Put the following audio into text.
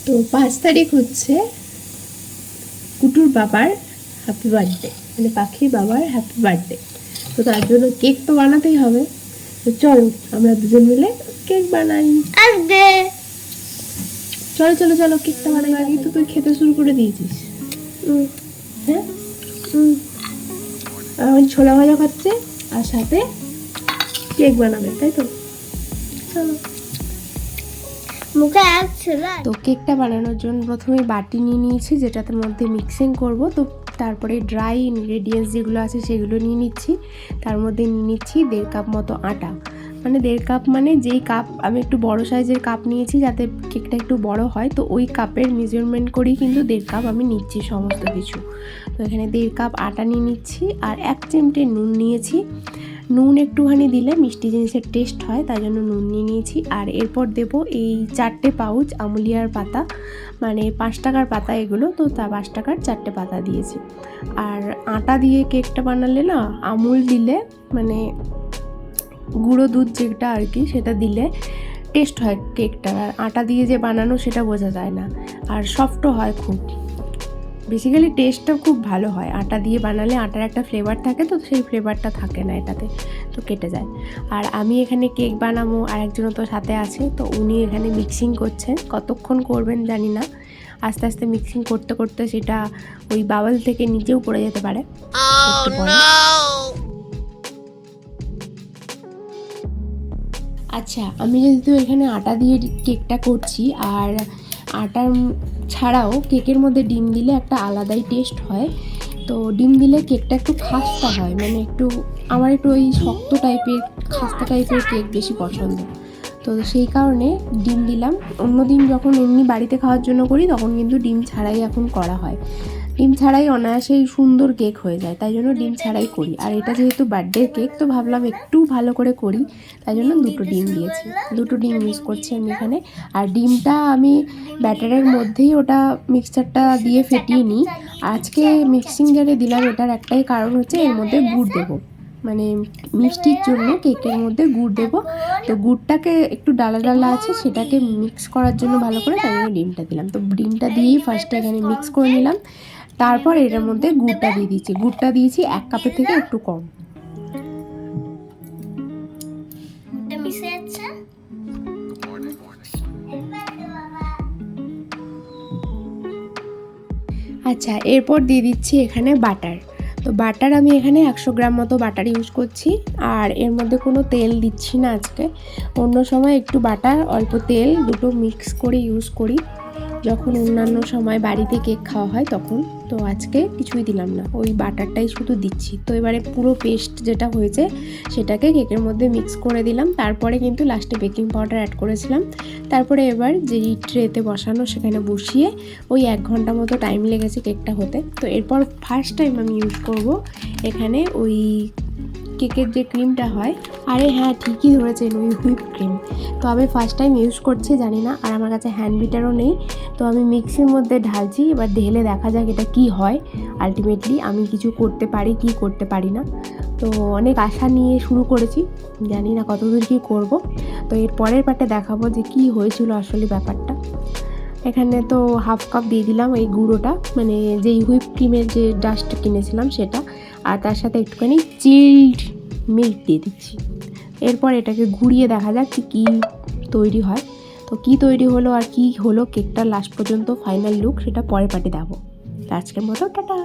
তো 5 তারিখ হচ্ছে কুটুর বাবার হ্যাপি বার্থডে, মানে পাখির বাবার হ্যাপি বার্থডে। তো তার জন্য কেক তো বানাতেই হবে। তো চলো আমরা দুজন মিলে কেক বানাই। চলো চলো চলো কেকটা বানাই। আগেই তো তুই খেতে শুরু করে দিয়েছিস। হ্যাঁ, এখন ছোলা ভাজা খাচ্ছে আর সাথে কেক বানাবে, তাই তো? চলো। তো কেকটা বানানোর জন্য প্রথমে বাটি নিয়ে নিয়েছি, যেটার মধ্যে মিক্সিং করব। তো তারপরে ড্রাই ইনগ্রেডিয়েন্টস যেগুলো আছে সেগুলো নিয়ে নিচ্ছি। তার মধ্যে নিয়ে নিচ্ছি 1.5 কাপ মতো আটা, মানে 1.5 কাপ, মানে যেই কাপ আমি একটু বড় সাইজের কাপ নিয়েছি যাতে কেকটা একটু বড় হয়, তো ওই কাপের মেজারমেন্ট করেই কিন্তু 1.5 কাপ আমি নিচ্ছি সমস্ত কিছু। তো এখানে 1.5 কাপ আটা নিয়ে নিচ্ছি আর 1 চিমটে নুন নিয়েছি। নুন একটুখানি দিলে মিষ্টি জিনিসের টেস্ট হয়, তাই জন্য নুন নিয়ে নিয়েছি। আর এরপর দেব এই 4টে পাউচ আমুলিয়ার পাতা, মানে 5 টাকার পাতা এগুলো, তো তা 5 টাকার 4টে পাতা দিয়েছি। আর আটা দিয়ে কেকটা বানালে না, আমুল দিলে মানে গুঁড়ো দুধ যেটা আর কি, সেটা দিলে টেস্ট হয় কেকটা। আর আটা দিয়ে যে বানানো সেটা বোঝা যায় না, আর সফটও হয় খুব। বেসিক্যালি টেস্টটা খুব ভালো হয়। আটা দিয়ে বানালে আটার একটা ফ্লেভার থাকে, তো সেই ফ্লেভারটা থাকে না এটাতে, তো কেটে যায়। আর আমি এখানে কেক বানাবো, আর একজনও তো সাথে আছে, তো উনি এখানে মিক্সিং করছেন। কতক্ষণ করবেন জানি না, আস্তে আস্তে মিক্সিং করতে করতে সেটা ওই বাবল থেকে নিচেও পড়ে যেতে পারে একটু পরে। আচ্ছা, আমি যেহেতু এখানে আটা দিয়ে কেকটা করছি, আর আটার ছাড়াও কেকের মধ্যে ডিম দিলে একটা আলাদাই টেস্ট হয়। তো ডিম দিলে কেকটা একটু খাস্তা হয়, মানে একটু, আমার একটু ওই শক্ত টাইপের খাস্তা টাইপের কেক বেশি পছন্দ। তো সেই কারণে ডিম দিলাম। অন্যদিন যখন এমনি বাড়িতে খাওয়ার জন্য করি তখন কিন্তু ডিম ছাড়াই এখন করা হয়। ডিম ছাড়াই অনায়াসেই সুন্দর কেক হয়ে যায়, তাই জন্য ডিম ছাড়াই করি। আর এটা যেহেতু বার্থডে কেক, তো ভাবলাম একটু ভালো করে করি, তাই জন্য 2টো ডিম দিয়েছি। 2টো ডিম ইউজ করছি আমি এখানে। আর ডিমটা আমি ব্যাটারের মধ্যেই ওটা মিক্সচারটা দিয়ে ফেটিয়ে নিই। আজকে মিক্সিং জারে দিলাম, এটার একটাই কারণ হচ্ছে এর মধ্যে গুড় দেবো, মানে মিষ্টির জন্য কেকের মধ্যে গুড় দেবো। তো গুড়টাকে একটু ডালা ডালা আছে, সেটাকে মিক্স করার জন্য ভালো করে, তাই জন্য ডিমটা দিলাম। তো ডিমটা দিয়েই ফার্স্টে এখানে মিক্স করে নিলাম, তারপর এটার মধ্যে গুড়টা দিয়ে দিচ্ছি। গুড়টা দিয়েছি 1 কাপের থেকে একটু কম। আচ্ছা, এরপর দিয়ে দিচ্ছি এখানে বাটার। তো বাটার আমি এখানে 100 গ্রাম মতো বাটার ইউজ করছি, আর এর মধ্যে কোনো তেল দিচ্ছি না আজকে। অন্য সময় একটু বাটার অল্প তেল দুটো মিক্স করে ইউজ করি যখন অন্যান্য সময় বাড়িতে কেক খাওয়া হয় তখন। তো আজকে কিছুই দিলাম না, ওই বাটারটাই শুধু দিচ্ছি। তো এবারে পুরো পেস্ট যেটা হয়েছে সেটাকে কেকের মধ্যে মিক্স করে দিলাম। তারপরে কিন্তু লাস্টে বেকিং পাউডার অ্যাড করেছিলাম। তারপরে এবার যেই ট্রেতে বসানো সেখানে বসিয়ে ওই 1 ঘন্টা মতো টাইম লেগেছে কেকটা হতে। তো এরপর ফার্স্ট টাইম আমি ইউজ করব এখানে ওই কেকের যে ক্রিমটা হয়, আরে হ্যাঁ ঠিকই ধরেছেন, ওই হুইপ ক্রিম। তো আমি ফার্স্ট টাইম ইউজ করছি, জানি না, আর আমার কাছে হ্যান্ড বিটারও নেই। তো আমি মিক্সির মধ্যে ঢালছি, এবার ঢেলে দেখা যাক এটা কি হয়। আলটিমেটলি আমি কিছু করতে পারি কি করতে পারি না। তো অনেক আশা নিয়ে শুরু করেছি, জানি না কতদূর কী করব। তো এর পরের পার্টে দেখাবো যে কি হয়েছিল আসলে ব্যাপারটা। এখানে তো 1/2 কাপ দিয়ে দিলাম এই গুঁড়োটা, মানে যেই হুইপ ক্রিমের যে ডাস্ট কিনেছিলাম সেটা, আর তার সাথে একটুখানি চিল্ড মিল্ক দিয়ে দিচ্ছি। এরপর এটাকে ঘুরিয়ে দেখা যাক কী তৈরি হয়। তো কী তৈরি হলো আর কি হলো কেকটা লাস্ট পর্যন্ত ফাইনাল লুক, সেটা পরের পার্টে দেখাবো। আজকের মতো টাটা।